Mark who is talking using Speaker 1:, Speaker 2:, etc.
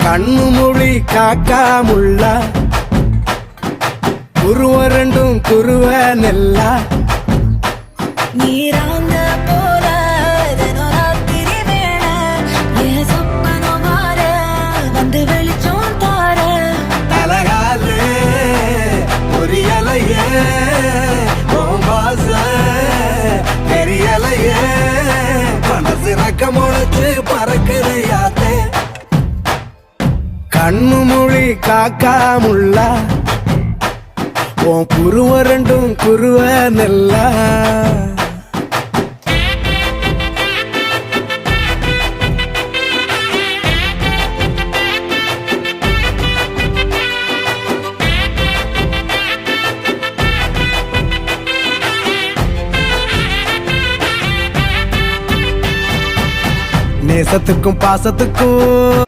Speaker 1: கண்ணு மொழி காக்காமுள்ள குருவ ரெண்டும் குருவ நெல்லா
Speaker 2: நீராங்க போல தினராத்திரி வேண என் சொப்பனோ மாற வந்து வெளிச்சம் தார
Speaker 1: தலகாலே பொரியலையே ஓம்பாச தெரியலையே மனசு ரக்க முளைச்சு பறக்குதையாத்தே கண்ணு மொழி காக்காமுள்ள உன் குருவ ரெண்டும் குருவ நெல்லா நேசத்துக்கும் பாசத்துக்கும்